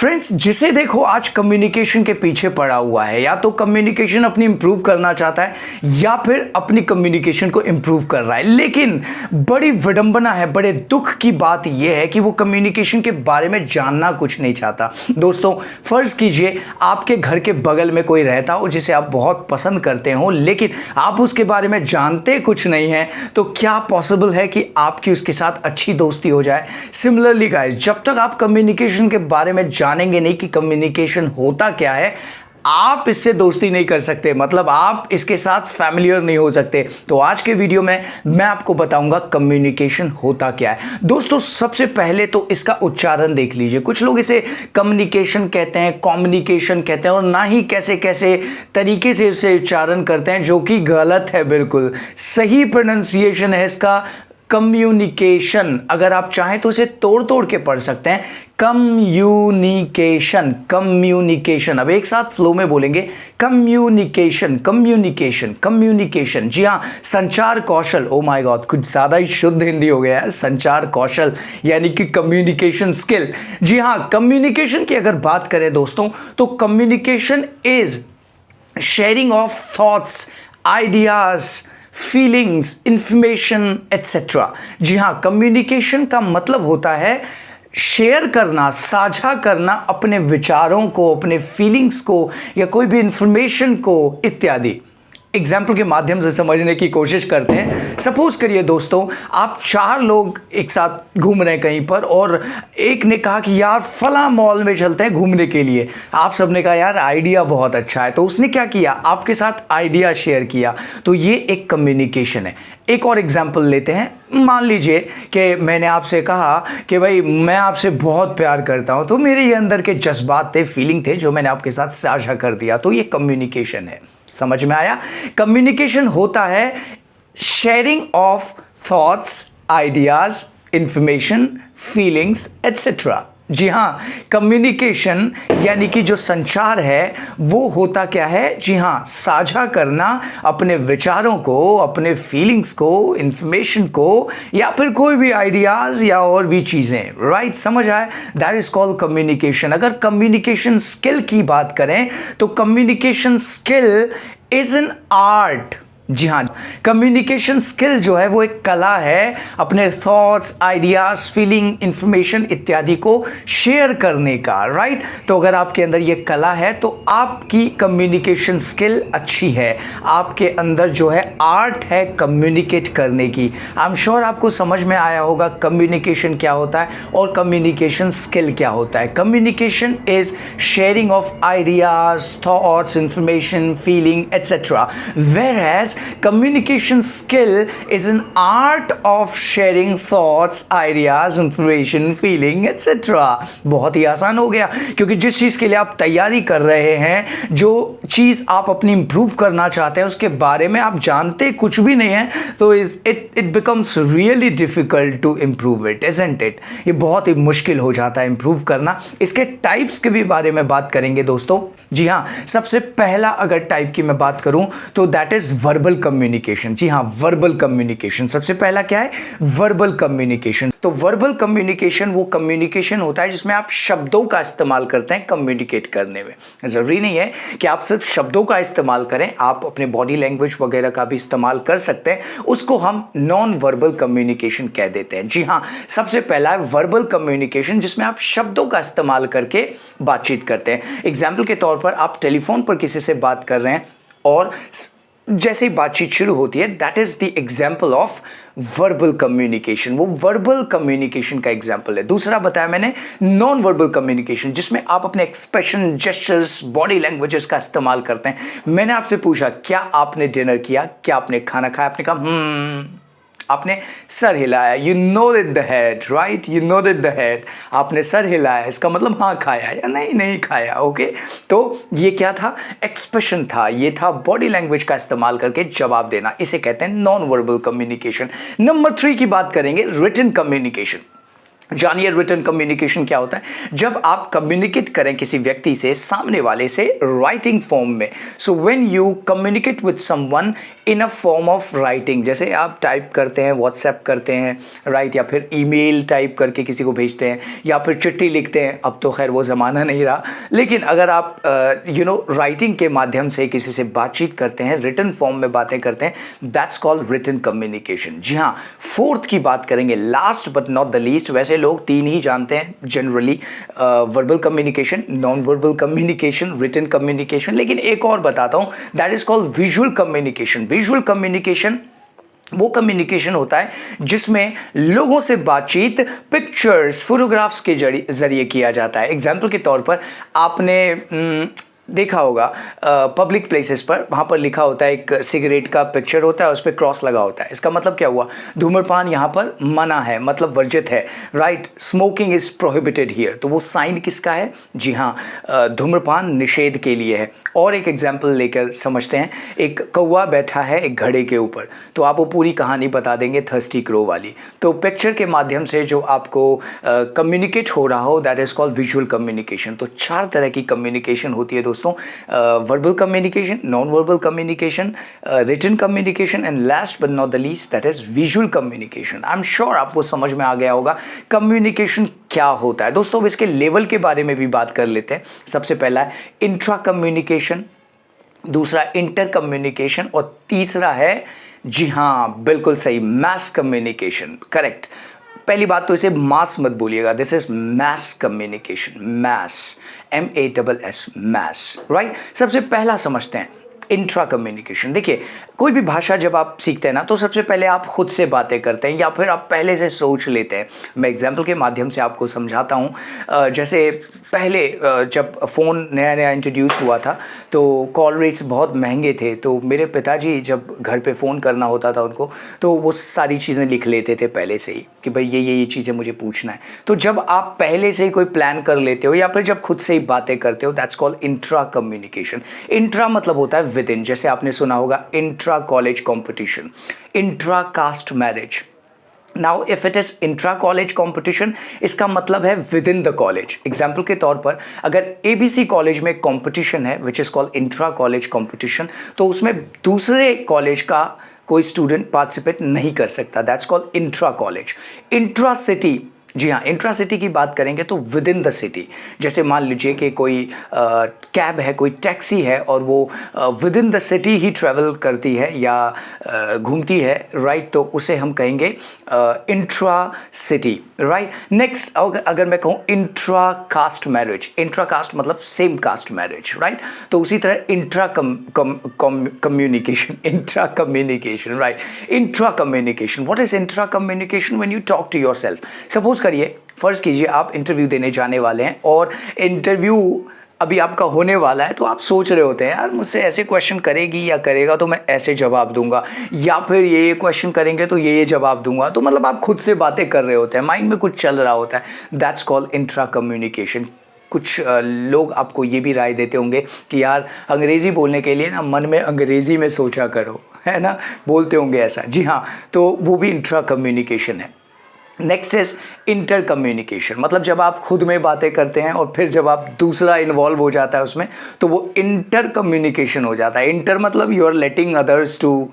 Friends, जिसे देखो आज कम्युनिकेशन के पीछे पड़ा हुआ है, या तो कम्युनिकेशन अपनी इंप्रूव करना चाहता है या फिर अपनी कम्युनिकेशन को इंप्रूव कर रहा है। लेकिन बड़ी विडंबना है, बड़े दुख की बात यह है कि वो कम्युनिकेशन के बारे में जानना कुछ नहीं चाहता। दोस्तों, फर्ज कीजिए आपके घर के बगल में कोई रहता हो जिसे आप बहुत पसंद करते हो, लेकिन आप उसके बारे में जानते कुछ नहीं हैं, तो क्या पॉसिबल है कि आपकी उसके साथ अच्छी दोस्ती हो जाए? सिमिलरली गाइस, जब तक आप कम्युनिकेशन के बारे में जानेंगे नहीं कि कम्युनिकेशन होता क्या है, आप इससे दोस्ती नहीं कर सकते, मतलब आप इसके साथ फैमिलियर नहीं हो सकते। तो आज के वीडियो में मैं आपको बताऊंगा कम्युनिकेशन होता क्या है। दोस्तों, सबसे पहले तो इसका उच्चारण देख लीजिए। कुछ लोग इसे कम्युनिकेशन कहते हैं, कम्युनिकेशन कहते हैं, और ना ही कैसे कैसे तरीके से इसे उच्चारण करते हैं, जो कि गलत है। बिल्कुल सही प्रोनाउंसिएशन है इसका कम्युनिकेशन। अगर आप चाहें तो इसे तोड़ तोड़ के पढ़ सकते हैं, कम्युनिकेशन, कम्युनिकेशन। अब एक साथ फ्लो में बोलेंगे, कम्युनिकेशन, कम्युनिकेशन, कम्युनिकेशन। जी हाँ, संचार कौशल। ओ माय गॉड, कुछ ज्यादा ही शुद्ध हिंदी हो गया है। संचार कौशल यानी कि कम्युनिकेशन स्किल। जी हाँ, कम्युनिकेशन की अगर बात करें दोस्तों, तो communication is sharing of thoughts, ideas, feelings, information etcetera. जी हाँ, कम्युनिकेशन का मतलब होता है शेयर करना, साझा करना अपने विचारों को, अपने फीलिंग्स को, या कोई भी इंफॉर्मेशन को इत्यादि। एग्जाम्पल के माध्यम से समझने की कोशिश करते हैं। सपोज करिए दोस्तों, आप 4 लोग एक साथ घूम रहे हैं कहीं पर, और एक ने कहा कि यार फला मॉल में चलते हैं घूमने के लिए। आप सबने कहा यार आइडिया बहुत अच्छा है, तो उसने क्या किया, आपके साथ आइडिया शेयर किया। तो ये एक कम्युनिकेशन है। एक और एग्जाम्पल लेते हैं। मान लीजिए कि मैंने आपसे कहा कि भाई मैं आपसे बहुत प्यार करता हूं, तो मेरे ये अंदर के जज्बात थे, फीलिंग थे, जो मैंने आपके साथ साझा कर दिया। तो ये कम्युनिकेशन है। समझ में आया? कम्युनिकेशन होता है sharing of thoughts, ideas, information, feelings etcetera. जी हाँ, कम्युनिकेशन यानी कि जो संचार है वो होता क्या है? जी हाँ, साझा करना अपने विचारों को, अपने फीलिंग्स को, इंफॉर्मेशन को, या फिर कोई भी आइडियाज या और भी चीजें। राइट, समझ आए? That is called communication. अगर कम्युनिकेशन स्किल की बात करें तो communication skill is an art. जी हाँ, कम्युनिकेशन स्किल जो है वो एक कला है, अपने थॉट्स, आइडियाज, फीलिंग, इंफॉर्मेशन इत्यादि को शेयर करने का। राइट, तो अगर आपके अंदर ये कला है तो आपकी कम्युनिकेशन स्किल अच्छी है, आपके अंदर जो है आर्ट है कम्युनिकेट करने की। आई एम श्योर आपको समझ में आया होगा कम्युनिकेशन क्या होता है और कम्युनिकेशन स्किल क्या होता है। Communication is sharing of ideas, thoughts, information, feeling etcetera, whereas communication skill is an art of sharing thoughts, ideas, information, feeling etc. बहुत ही आसान हो गया, क्योंकि जिस चीज के लिए आप तैयारी कर रहे हैं, जो चीज आप अपनी इंप्रूव करना चाहते हैं, उसके बारे में आप जानते कुछ भी नहीं है, तो it becomes really difficult to improve it, isn't it? ये बहुत ही मुश्किल हो जाता है इंप्रूव करना। इसके टाइप्स के भी बारे में बात करेंगे दोस्तों। जी हाँ, सबसे पहला अगर टाइप की मैं बात करूं तो दैट इज वर्बल कम्युनिकेशन। जी हाँ, वर्बल कम्युनिकेशन। सबसे पहला क्या है? Verbal communication. तो वर्बल कम्युनिकेशन वो कम्युनिकेशन होता है जिसमें आप शब्दों का इस्तेमाल करते हैं कम्युनिकेट करने में। जरूरी नहीं है कि आप सिर्फ शब्दों का इस्तेमाल करें, आप अपने बॉडी लैंग्वेज वगैरह का भी इस्तेमाल कर सकते हैं। उसको हम नॉन वर्बल कम्युनिकेशन कह देते हैं। जी हाँ, सबसे पहला है वर्बल कम्युनिकेशन, जिसमें आप शब्दों का इस्तेमाल करके बातचीत करते हैं। एग्जाम्पल के तौर पर आप टेलीफोन पर किसी से बात कर रहे हैं और जैसे ही बातचीत शुरू होती है, that is the example of verbal communication. वो वर्बल कम्युनिकेशन का एग्जाम्पल है। दूसरा बताया मैंने नॉन वर्बल कम्युनिकेशन, जिसमें आप अपने एक्सप्रेशन, जेस्चर्स, बॉडी लैंग्वेजेस का इस्तेमाल करते हैं। मैंने आपसे पूछा क्या आपने डिनर किया, क्या आपने खाना खाया, आपने कहा आपने सर हिलाया, you nodded the head. Right, you nodded the head. आपने सर हिलाया, इसका मतलब हाँ खाया या नहीं खाया। ओके, तो ये क्या था? एक्सप्रेशन था, ये था बॉडी लैंग्वेज का इस्तेमाल करके जवाब देना। इसे कहते हैं नॉन वर्बल कम्युनिकेशन। नंबर 3 की बात करेंगे, रिटन कम्युनिकेशन। जानिए रिटन कम्युनिकेशन क्या होता है। जब आप कम्युनिकेट करें किसी व्यक्ति से, सामने वाले से, राइटिंग फॉर्म में। So when you communicate with someone in a form of writing, जैसे आप टाइप करते हैं, व्हाट्सएप करते हैं, राइट, या फिर ईमेल टाइप करके किसी को भेजते हैं, या फिर चिट्ठी लिखते हैं। अब तो खैर वो ज़माना नहीं रहा, लेकिन अगर आप राइटिंग के माध्यम से किसी से बातचीत करते हैं, रिटन फॉर्म में बातें करते हैं, दैट्स कॉल्ड रिटन कम्युनिकेशन। जी हाँ, फोर्थ की बात करेंगे, last but not the least. वैसे लोग तीन ही जानते हैं generally, verbal communication, non verbal communication, written communication, लेकिन एक और बताता हूं, that is called visual communication. Visual communication वो कम्युनिकेशन होता है जिसमें लोगों से बातचीत पिक्चर्स, फोटोग्राफ्स के जरिए किया जाता है। एग्जाम्पल के तौर पर आपने देखा होगा पब्लिक प्लेसेस पर, वहाँ पर लिखा होता है, एक सिगरेट का पिक्चर होता है, उस पर क्रॉस लगा होता है। इसका मतलब क्या हुआ? धूम्रपान यहाँ पर मना है, मतलब वर्जित है, right. Smoking is prohibited here. तो वो साइन किसका है? जी हाँ, धूम्रपान निषेध के लिए है। और एक एग्जाम्पल लेकर समझते हैं। एक कौवा बैठा है एक घड़े के ऊपर, तो आप वो पूरी कहानी बता देंगे थर्स्टी क्रो वाली। तो पिक्चर के माध्यम से जो आपको कम्युनिकेट हो रहा हो, that is called visual communication. तो 4 तरह की कम्युनिकेशन होती है दोस्तों, verbal communication, non verbal communication, written communication, and last but not the least that is visual communication. I am sure आपको समझ में आ गया होगा कम्युनिकेशन क्या होता है। दोस्तों अब इसके लेवल के बारे में भी बात कर लेते हैं। सबसे पहला है इंट्रा कम्युनिकेशन, दूसरा इंटर कम्युनिकेशन, और तीसरा है, जी हाँ बिल्कुल सही, मास कम्युनिकेशन। करेक्ट। पहली बात तो इसे मास मत बोलिएगा, this is mass communication, mass, MASS, mass, right. सबसे पहला समझते हैं इंट्रा कम्युनिकेशन। देखिए, कोई भी भाषा जब आप सीखते हैं ना, तो सबसे पहले आप खुद से बातें करते हैं या फिर आप पहले से सोच लेते हैं। मैं एग्जाम्पल के माध्यम से आपको समझाता हूँ। जैसे पहले जब फ़ोन नया नया इंट्रोड्यूस हुआ था, तो कॉल रेट्स बहुत महंगे थे। तो मेरे पिताजी जब घर पे फ़ोन करना होता था उनको, तो वो सारी चीज़ें लिख लेते थे पहले से ही कि भाई ये चीज़ें मुझे पूछना है। तो जब आप पहले से ही कोई प्लान कर लेते हो या फिर जब खुद से ही बातें करते हो, that's called intra communication. Intra मतलब होता है विद इन। जैसे आपने सुना होगा intra college competition, intra caste marriage. Now if it is intra college competition, इसका मतलब है with in the college. Example के तौर पर, अगर ABC कॉलेज में कंपटीशन है which is called intra college competition, तो उसमें दूसरे कॉलेज का कोई स्टूडेंट पार्टिसिपेट नहीं कर सकता, that's called intra college. Intra city, जी हाँ, इंट्रा सिटी की बात करेंगे तो विद इन द सिटी। जैसे मान लीजिए कि कोई कैब है, कोई टैक्सी है, और वो with in the city he travel करती है या घूमती है, राइट, तो उसे हम कहेंगे इंट्रा सिटी, राइट। नेक्स्ट, अगर मैं कहूँ intra caste marriage, intra caste मतलब सेम कास्ट मैरिज, राइट। तो उसी तरह intra communication, intra communication, right. Intra communication, what is intra communication? When you talk to yourself. Suppose करिए, फर्ज कीजिए आप इंटरव्यू देने जाने वाले हैं और इंटरव्यू अभी आपका होने वाला है, तो आप सोच रहे होते हैं यार मुझसे ऐसे क्वेश्चन करेगी या करेगा तो मैं ऐसे जवाब दूंगा, या फिर ये क्वेश्चन करेंगे तो ये जवाब दूंगा। तो मतलब आप खुद से बातें कर रहे होते हैं, माइंड में कुछ चल रहा होता है, दैट्स कॉल्ड इंट्रा कम्युनिकेशन। कुछ लोग आपको ये भी राय देते होंगे कि यार अंग्रेज़ी बोलने के लिए ना मन में अंग्रेज़ी में सोचा करो, है ना, बोलते होंगे ऐसा। जी हाँ, तो वो भी इंट्रा कम्युनिकेशन है। नेक्स्ट इज इंटर कम्युनिकेशन, मतलब जब आप खुद में बातें करते हैं और फिर जब आप दूसरा इन्वॉल्व हो जाता है उसमें, तो वो इंटर कम्युनिकेशन हो जाता है। इंटर मतलब you are letting others to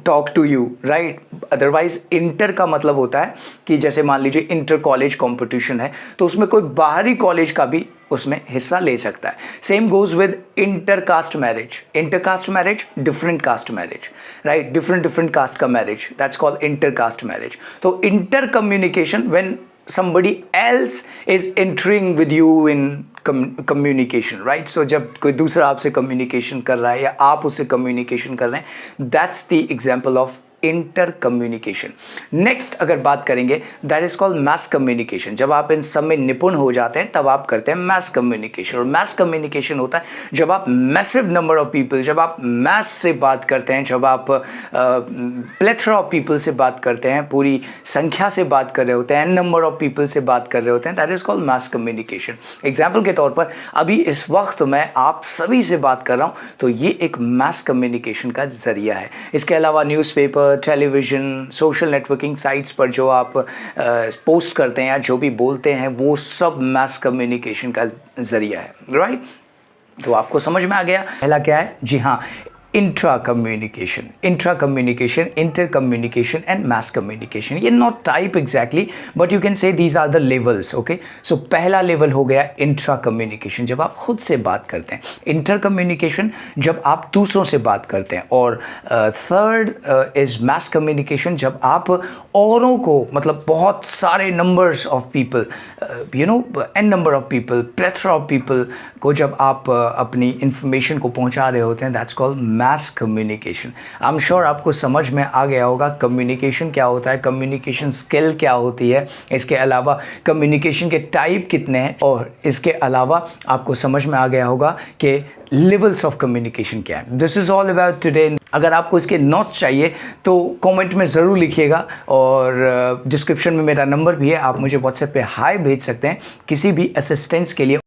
talk to you, right. Otherwise inter का मतलब होता है कि जैसे मान लीजिए इंटर कॉलेज कॉम्पिटिशन है, तो उसमें कोई बाहरी कॉलेज का भी उसमें हिस्सा ले सकता है। Same goes with inter caste marriage. Inter caste marriage, different caste marriage, right, different caste का marriage, that's called inter caste marriage. तो inter communication when somebody else is entering with you in communication, right? So जब कोई दूसरा आपसे communication कर रहा है या आप उससे कम्युनिकेशन कर रहे हैं, that's the example of inter communication. Next अगर बात करेंगे, that is called mass communication. जब आप इन सब में निपुण हो जाते हैं तब आप करते हैं मास कम्युनिकेशन। और मास कम्युनिकेशन होता है जब आप मैसिव नंबर ऑफ पीपल, जब आप मास से बात करते हैं, जब आप प्लेथरा ऑफ पीपल से बात करते हैं, पूरी संख्या से बात कर रहे होते हैं, नंबर ऑफ पीपल से बात कर रहे होते हैं, that is called mass communication. Example के तौर पर अभी इस वक्त मैं आप सभी से बात कर रहा हूँ, तो ये एक मास कम्युनिकेशन का जरिया है। इसके अलावा newspaper, television, social networking sites पर जो आप पोस्ट करते हैं या जो भी बोलते हैं वो सब मास कम्युनिकेशन का ज़रिया है, राइट? तो आपको समझ में आ गया पहला क्या है? जी हाँ, intra communication, inter communication and mass communication. ये not type exactly but you can say these are the levels. Okay, so पहला लेवल हो गया इंट्रा कम्युनिकेशन, जब आप खुद से बात करते हैं. इंटर कम्युनिकेशन जब आप दूसरों से बात करते हैं. और थर्ड इज मास कम्युनिकेशन, जब आप औरों को, मतलब बहुत सारे numbers of people, you know, n number of people, plethora of people को जब आप अपनी इंफॉर्मेशन को पहुंचा रहे होते हैं, that's called mass communication. I am sure आपको समझ में आ गया होगा कम्युनिकेशन क्या होता है, कम्युनिकेशन स्किल क्या होती है, इसके अलावा कम्युनिकेशन के टाइप कितने हैं, और इसके अलावा आपको समझ में आ गया होगा कि लेवल्स ऑफ कम्युनिकेशन क्या है. This is all about today. अगर आपको इसके नोट्स चाहिए तो कमेंट में ज़रूर लिखिएगा, और डिस्क्रिप्शन में मेरा नंबर भी है, आप मुझे व्हाट्सएप पे हाय भेज सकते हैं किसी भी असिस्टेंस के लिए.